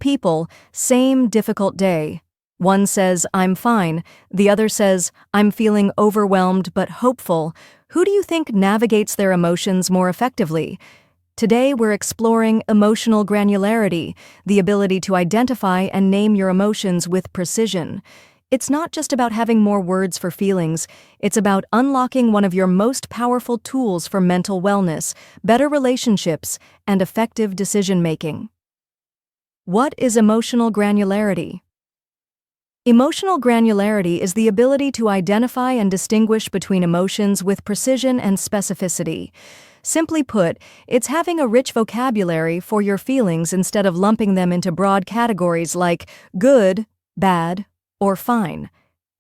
people, same difficult day. One says, "I'm fine." The other says, "I'm feeling overwhelmed but hopeful." Who do you think navigates their emotions more effectively? Today, we're exploring emotional granularity, the ability to identify and name your emotions with precision. It's not just about having more words for feelings, it's about unlocking one of your most powerful tools for mental wellness, better relationships, and effective decision-making. What is emotional granularity? Emotional granularity is the ability to identify and distinguish between emotions with precision and specificity. Simply put, it's having a rich vocabulary for your feelings instead of lumping them into broad categories like good, bad, or fine.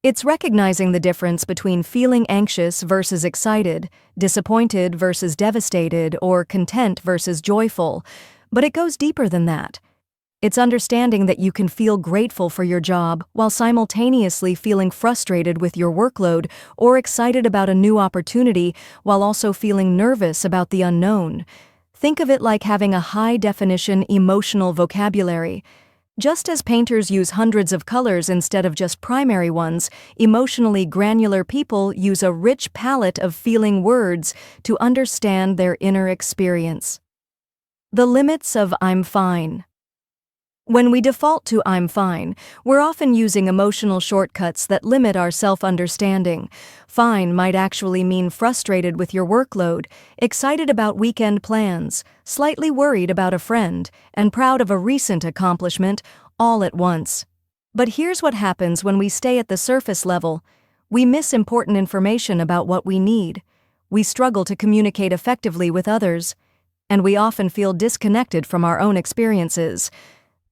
It's recognizing the difference between feeling anxious versus excited, disappointed versus devastated, or content versus joyful. But it goes deeper than that. It's understanding that you can feel grateful for your job while simultaneously feeling frustrated with your workload or excited about a new opportunity while also feeling nervous about the unknown. Think of it like having a high-definition emotional vocabulary. Just as painters use hundreds of colors instead of just primary ones, emotionally granular people use a rich palette of feeling words to understand their inner experience. The limits of "I'm fine." When we default to "I'm fine," we're often using emotional shortcuts that limit our self-understanding. Fine might actually mean frustrated with your workload, excited about weekend plans, slightly worried about a friend, and proud of a recent accomplishment, all at once. But here's what happens when we stay at the surface level. We miss important information about what we need. We struggle to communicate effectively with others, and we often feel disconnected from our own experiences.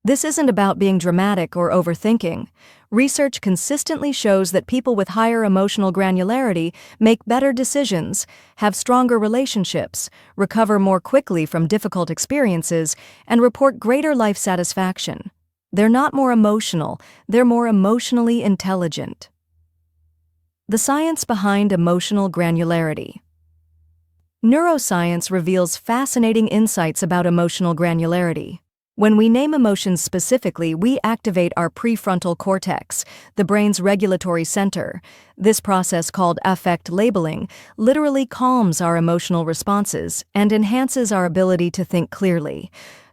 This isn't about being dramatic or overthinking. Research consistently shows that people with higher emotional granularity make better decisions, have stronger relationships, recover more quickly from difficult experiences, and report greater life satisfaction. They're not more emotional, they're more emotionally intelligent. The science behind emotional granularity. Neuroscience reveals fascinating insights about emotional granularity. When we name emotions specifically, we activate our prefrontal cortex, the brain's regulatory center. This process, called affect labeling, literally calms our emotional responses and enhances our ability to think clearly.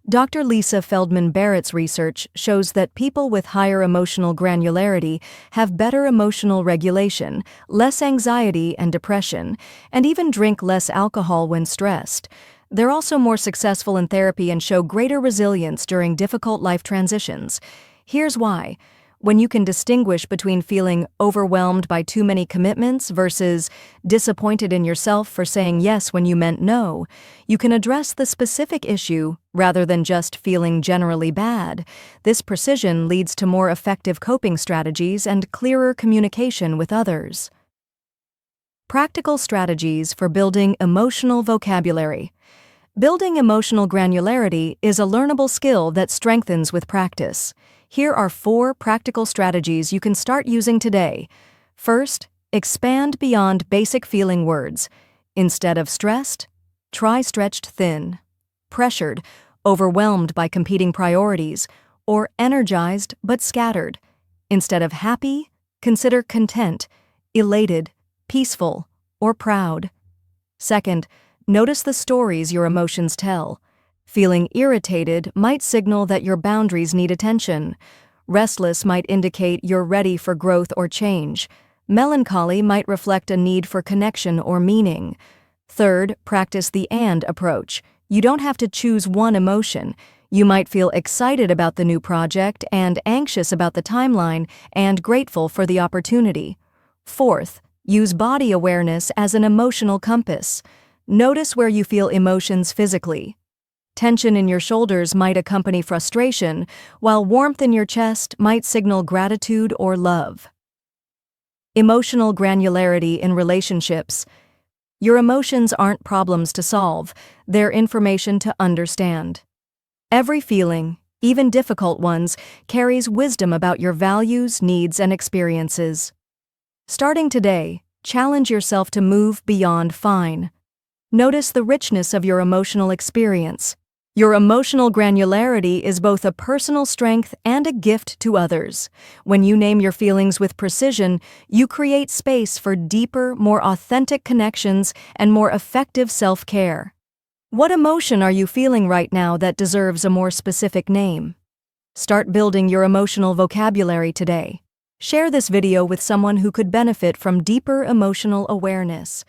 Dr. Lisa Feldman Barrett's research shows that people with higher emotional granularity have better emotional regulation, less anxiety and depression, and even drink less alcohol when stressed. They're also more successful in therapy and show greater resilience during difficult life transitions. Here's why. When you can distinguish between feeling overwhelmed by too many commitments versus disappointed in yourself for saying yes when you meant no, you can address the specific issue rather than just feeling generally bad. This precision leads to more effective coping strategies and clearer communication with others. Practical strategies for building emotional vocabulary. Building emotional granularity is a learnable skill that strengthens with practice. Here are 4 practical strategies you can start using today. First, expand beyond basic feeling words. Instead of stressed, try stretched thin. Pressured, overwhelmed by competing priorities, or energized but scattered. Instead of happy, consider content, elated, peaceful, or proud. Second, notice the stories your emotions tell. Feeling irritated might signal that your boundaries need attention. Restless might indicate you're ready for growth or change. Melancholy might reflect a need for connection or meaning. Third, practice the "and" approach. You don't have to choose one emotion. You might feel excited about the new project and anxious about the timeline and grateful for the opportunity. Fourth, use body awareness as an emotional compass. Notice where you feel emotions physically. Tension in your shoulders might accompany frustration, while warmth in your chest might signal gratitude or love. Emotional granularity in relationships. Your emotions aren't problems to solve, they're information to understand. Every feeling, even difficult ones, carries wisdom about your values, needs, and experiences. Starting today, challenge yourself to move beyond fine. Notice the richness of your emotional experience. Your emotional granularity is both a personal strength and a gift to others. When you name your feelings with precision, you create space for deeper, more authentic connections and more effective self-care. What emotion are you feeling right now that deserves a more specific name? Start building your emotional vocabulary today. Share this video with someone who could benefit from deeper emotional awareness.